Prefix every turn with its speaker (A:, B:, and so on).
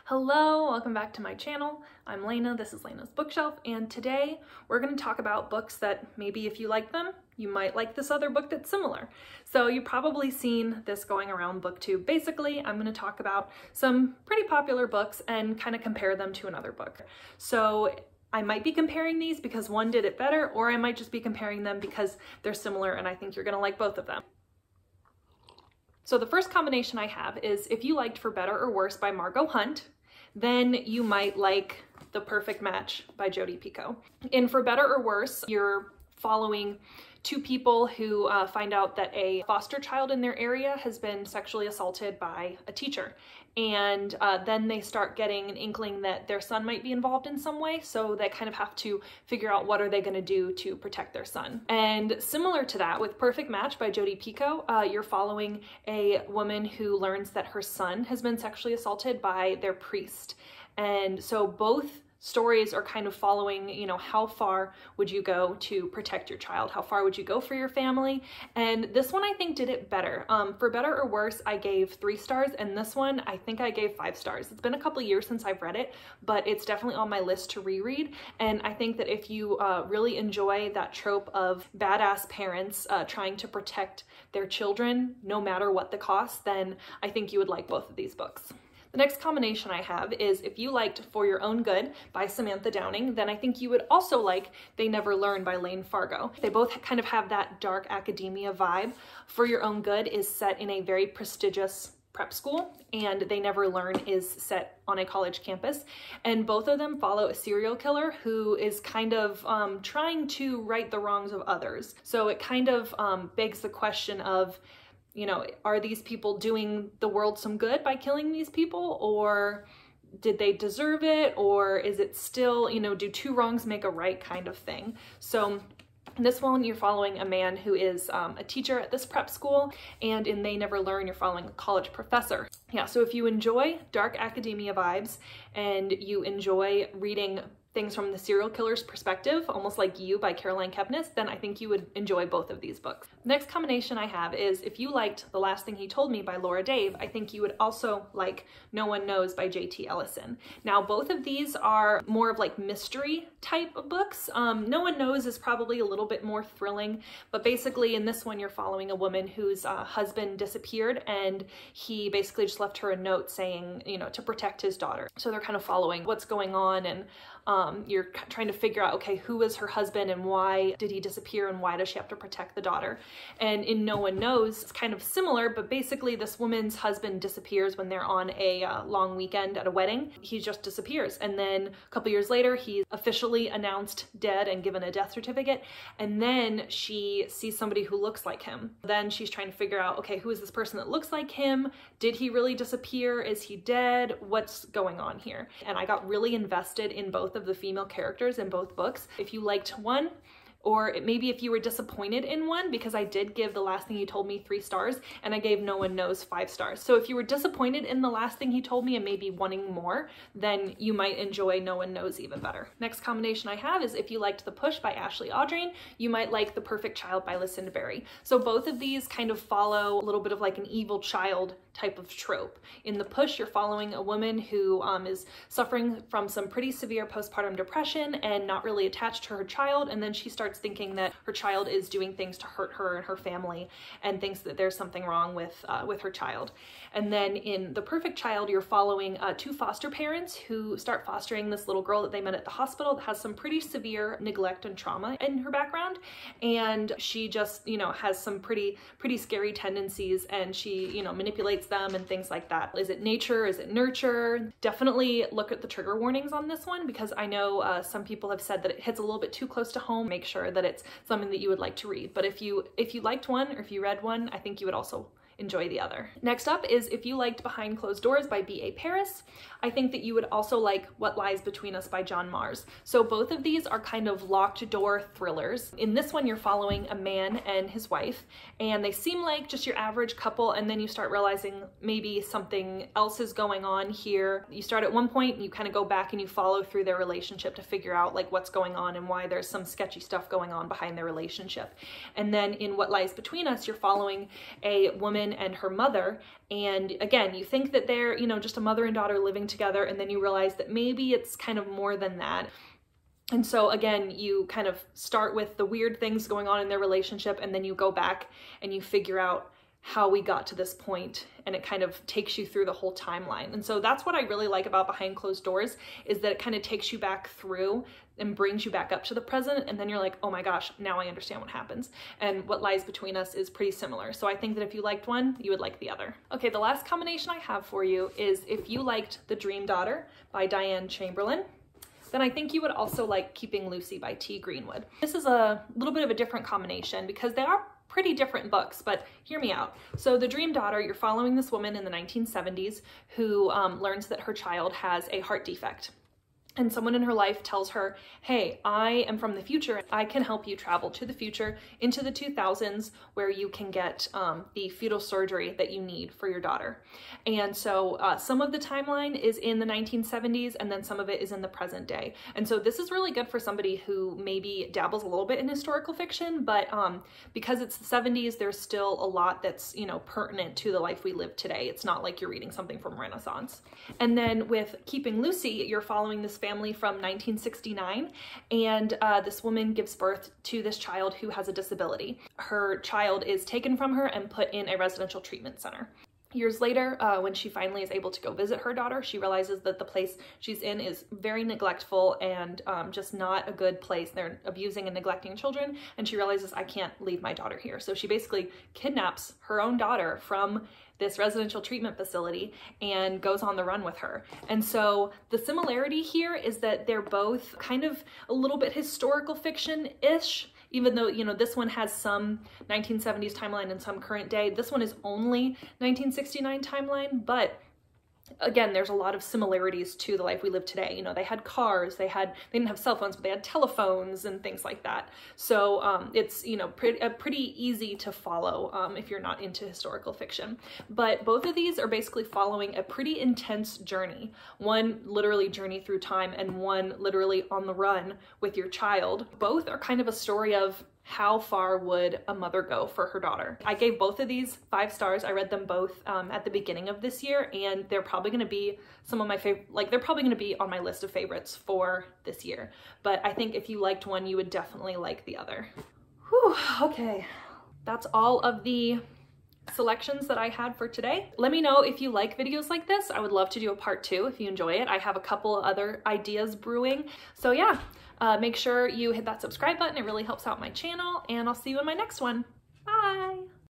A: Hello, welcome back to my channel. I'm Lena, this is Lena's Bookshelf, and today we're going to talk about books that maybe if you like them, you might like this other book that's similar. So you've probably seen this going around BookTube. Basically, I'm going to talk about some pretty popular books and kind of compare them to another book. So I might be comparing these because one did it better, or I might just be comparing them because they're similar and I think you're going to like both of them. So the first combination I have is if you liked For Better or Worse by Margot Hunt, then you might like The Perfect Match by Jodi Picoult. In For Better or Worse, you're following two people who find out that a foster child in their area has been sexually assaulted by a teacher. And then they start getting an inkling that their son might be involved in some way, so they kind of have to figure out what are they going to do to protect their son. And similar to that, with Perfect Match by Jodi Picoult, you're following a woman who learns that her son has been sexually assaulted by their priest. And so both stories are kind of following, you know, how far would you go to protect your child? How far would you go for your family? And this one I think did it better. For Better or Worse, I gave 3 stars, and this one I think I gave 5 stars. It's been a couple years since I've read it, but it's definitely on my list to reread. And I think that if you really enjoy that trope of badass parents trying to protect their children no matter what the cost, then I think you would like both of these books. The next combination I have is if you liked For Your Own Good by Samantha Downing, then I think you would also like They Never Learn by Lane Fargo. They both kind of have that dark academia vibe. For Your Own Good is set in a very prestigious prep school, and They Never Learn is set on a college campus. And both of them follow a serial killer who is kind of trying to right the wrongs of others. So it kind of begs the question of, you know, are these people doing the world some good by killing these people, or did they deserve it, or is it still, you know, do 2 wrongs make a right kind of thing? So in this one, you're following a man who is a teacher at this prep school, and in They Never Learn, you're following a college professor. Yeah, so if you enjoy dark academia vibes and you enjoy reading things from the serial killer's perspective, almost like You by Caroline Kepnes, then I think you would enjoy both of these books. Next combination I have is if you liked The Last Thing He Told Me by Laura Dave, I think you would also like No One Knows by J.T. Ellison. Now, both of these are more of like mystery type of books. No One Knows is probably a little bit more thrilling, but basically in this one you're following a woman whose husband disappeared, and he basically just left her a note saying, you know, to protect his daughter. So they're kind of following what's going on, and you're trying to figure out, okay, who is her husband and why did he disappear and why does she have to protect the daughter? And in No One Knows, it's kind of similar, but basically this woman's husband disappears when they're on a long weekend at a wedding. He just disappears, and then a couple years later he's officially announced dead and given a death certificate, and then she sees somebody who looks like him. Then she's trying to figure out, okay, who is this person that looks like him? Did he really disappear? Is he dead? What's going on here? And I got really invested in both of the female characters in both books. If you liked one, or maybe if you were disappointed in one, because I did give The Last Thing He Told Me 3 stars and I gave No One Knows 5 stars. So if you were disappointed in The Last Thing He Told Me and maybe wanting more, then you might enjoy No One Knows even better. Next combination I have is if you liked The Push by Ashley Audrain, you might like The Perfect Child by Lucinda Berry. So both of these kind of follow a little bit of like an evil child type of trope. In The Push, you're following a woman who is suffering from some pretty severe postpartum depression and not really attached to her child, and then she starts thinking that her child is doing things to hurt her and her family, and thinks that there's something wrong with her child. And then in The Perfect Child, you're following 2 foster parents who start fostering this little girl that they met at the hospital that has some pretty severe neglect and trauma in her background, and she just, you know, has some pretty scary tendencies, and she, you know, manipulates them and things like that. Is it nature? Is it nurture? Definitely look at the trigger warnings on this one, because I know some people have said that it hits a little bit too close to home. Make sure that it's something that you would like to read. But if you liked one, or if you read one, I think you would also enjoy the other. Next up is if you liked Behind Closed Doors by B.A. Paris, I think that you would also like What Lies Between Us by John Marrs. So both of these are kind of locked door thrillers. In this one, you're following a man and his wife, and they seem like just your average couple, and then you start realizing maybe something else is going on here. You start at one point and you kind of go back and you follow through their relationship to figure out like what's going on and why there's some sketchy stuff going on behind their relationship. And then in What Lies Between Us, you're following a woman woman and her mother. And again, you think that they're, you know, just a mother and daughter living together, and then you realize that maybe it's kind of more than that. And so again, you kind of start with the weird things going on in their relationship, and then you go back and you figure out how we got to this point, and it kind of takes you through the whole timeline. And so that's what I really like about Behind Closed Doors, is that it kind of takes you back through and brings you back up to the present, and then you're like, oh my gosh, now I understand what happens. And What Lies Between Us is pretty similar. So I think that if you liked one, you would like the other. Okay, the last combination I have for you is if you liked The Dream Daughter by Diane Chamberlain, then I think you would also like Keeping Lucy by T. Greenwood. This is a little bit of a different combination because they are pretty different books, but hear me out. So The Dream Daughter, you're following this woman in the 1970s who learns that her child has a heart defect. And someone in her life tells her, hey, I am from the future. I can help you travel to the future into the 2000s where you can get the fetal surgery that you need for your daughter. And so some of the timeline is in the 1970s, and then some of it is in the present day. And so this is really good for somebody who maybe dabbles a little bit in historical fiction, but because it's the 70s, there's still a lot that's, you know, pertinent to the life we live today. It's not like you're reading something from Renaissance. And then with Keeping Lucy, you're following this family from 1969, and this woman gives birth to this child who has a disability. Her child is taken from her and put in a residential treatment center. Years later, when she finally is able to go visit her daughter, she realizes that the place she's in is very neglectful and just not a good place. They're abusing and neglecting children, and she realizes, I can't leave my daughter here. So she basically kidnaps her own daughter from this residential treatment facility and goes on the run with her. And so the similarity here is that they're both kind of a little bit historical fiction-ish, even though, you know, this one has some 1970s timeline and some current day. This one is only 1969 timeline, but again, there's a lot of similarities to the life we live today. You know, they had cars, they didn't have cell phones, but they had telephones and things like that. So it's, you know, pretty easy to follow if you're not into historical fiction. But both of these are basically following a pretty intense journey. One literally journey through time, and one literally on the run with your child. Both are kind of a story of how far would a mother go for her daughter. I gave both of these 5 stars. I read them both at the beginning of this year, and they're probably gonna be some of my favorite, like they're probably gonna be on my list of favorites for this year. But I think if you liked one, you would definitely like the other. Whew, okay. That's all of the selections that I had for today. Let me know if you like videos like this. I would love to do a part 2 if you enjoy it. I have a couple other ideas brewing. So yeah, make sure you hit that subscribe button. It really helps out my channel, and I'll see you in my next one. Bye!